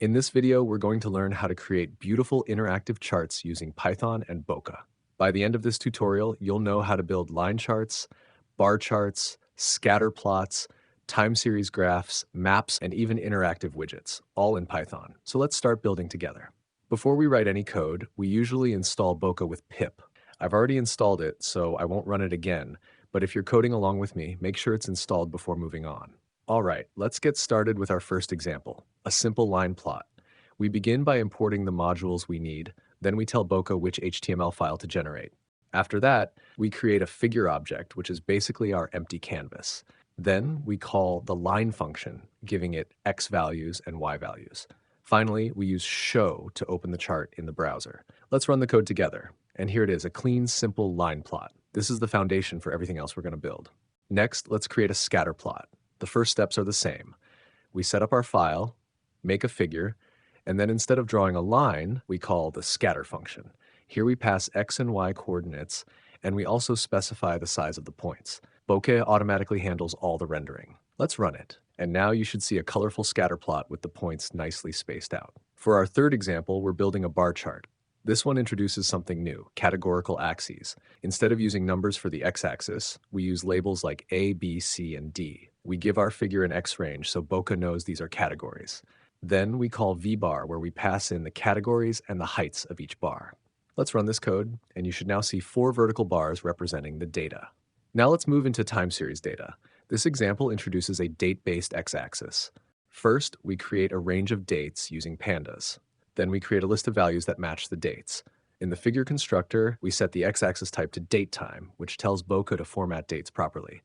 In this video, we're going to learn how to create beautiful interactive charts using Python and Bokeh. By the end of this tutorial, you'll know how to build line charts, bar charts, scatter plots, time series graphs, maps, and even interactive widgets, all in Python. So let's start building together. Before we write any code, we usually install Bokeh with pip. I've already installed it, so I won't run it again, but if you're coding along with me, make sure it's installed before moving on. All right, let's get started with our first example, a simple line plot. We begin by importing the modules we need, then we tell Bokeh which HTML file to generate. After that, we create a figure object, which is basically our empty canvas. Then we call the line function, giving it x values and y values. Finally, we use show to open the chart in the browser. Let's run the code together. And here it is, a clean, simple line plot. This is the foundation for everything else we're going to build. Next, let's create a scatter plot. The first steps are the same. We set up our file, make a figure, and then instead of drawing a line, we call the scatter function. Here we pass x and y coordinates, and we also specify the size of the points. Bokeh automatically handles all the rendering. Let's run it. And now you should see a colorful scatter plot with the points nicely spaced out. For our third example, we're building a bar chart. This one introduces something new, categorical axes. Instead of using numbers for the x-axis, we use labels like A, B, C, and D. We give our figure an x range so Bokeh knows these are categories. Then we call vbar, where we pass in the categories and the heights of each bar. Let's run this code, and you should now see 4 vertical bars representing the data. Now let's move into time series data. This example introduces a date-based x-axis. First, we create a range of dates using pandas. Then we create a list of values that match the dates. In the figure constructor, we set the x-axis type to datetime, which tells Bokeh to format dates properly.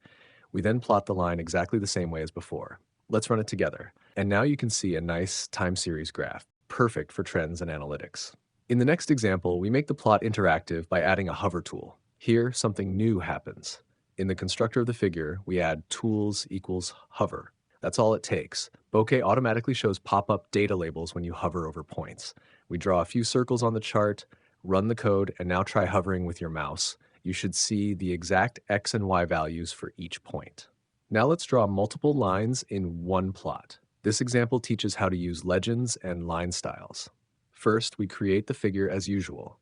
We then plot the line exactly the same way as before. Let's run it together. And now you can see a nice time series graph, perfect for trends and analytics. In the next example, we make the plot interactive by adding a hover tool. Here, something new happens. In the constructor of the figure, we add tools equals hover. That's all it takes. Bokeh automatically shows pop-up data labels when you hover over points. We draw a few circles on the chart, run the code, and now try hovering with your mouse. You should see the exact x and y values for each point. Now let's draw multiple lines in one plot. This example teaches how to use legends and line styles. First, we create the figure as usual.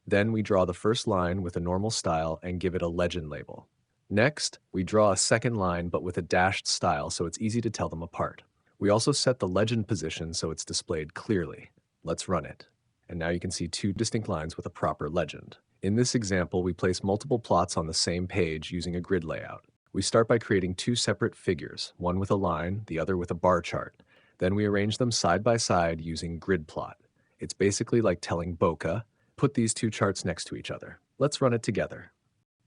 Then we draw the first line with a normal style and give it a legend label. Next, we draw a second line but with a dashed style so it's easy to tell them apart. We also set the legend position so it's displayed clearly. Let's run it. And now you can see 2 distinct lines with a proper legend. In this example, we place multiple plots on the same page using a grid layout. We start by creating 2 separate figures, one with a line, the other with a bar chart. Then we arrange them side by side using grid plot. It's basically like telling Bokeh, put these 2 charts next to each other. Let's run it together.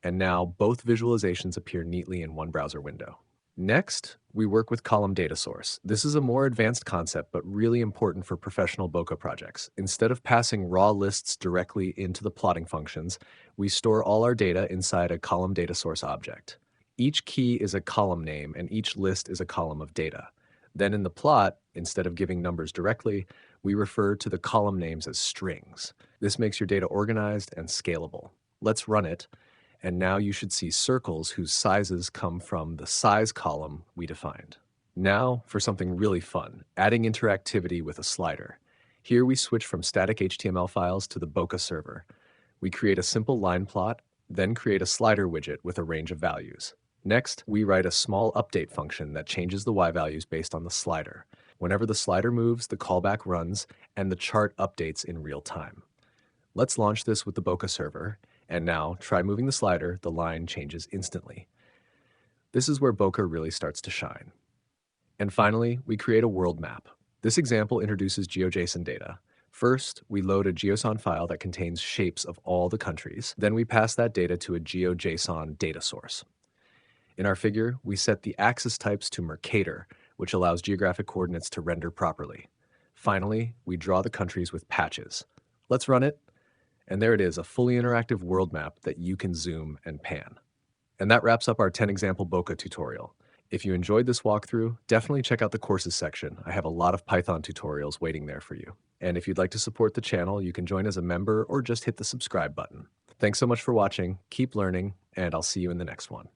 And now both visualizations appear neatly in one browser window. Next, we work with ColumnDataSource. This is a more advanced concept, but really important for professional Bokeh projects. Instead of passing raw lists directly into the plotting functions, we store all our data inside a ColumnDataSource object. Each key is a column name, and each list is a column of data. Then in the plot, instead of giving numbers directly, we refer to the column names as strings. This makes your data organized and scalable. Let's run it. And now you should see circles whose sizes come from the size column we defined. Now for something really fun, adding interactivity with a slider. Here we switch from static HTML files to the Bokeh server. We create a simple line plot, then create a slider widget with a range of values. Next, we write a small update function that changes the y values based on the slider. Whenever the slider moves, the callback runs, and the chart updates in real time. Let's launch this with the Bokeh server. And now, try moving the slider, the line changes instantly. This is where Bokeh really starts to shine. And finally, we create a world map. This example introduces GeoJSON data. First, we load a JSON file that contains shapes of all the countries. Then we pass that data to a GeoJSON data source. In our figure, we set the axis types to Mercator, which allows geographic coordinates to render properly. Finally, we draw the countries with patches. Let's run it. And there it is, a fully interactive world map that you can zoom and pan. And that wraps up our 10 example Bokeh tutorial. If you enjoyed this walkthrough, definitely check out the courses section. I have a lot of Python tutorials waiting there for you. And if you'd like to support the channel, you can join as a member or just hit the subscribe button. Thanks so much for watching, keep learning, and I'll see you in the next one.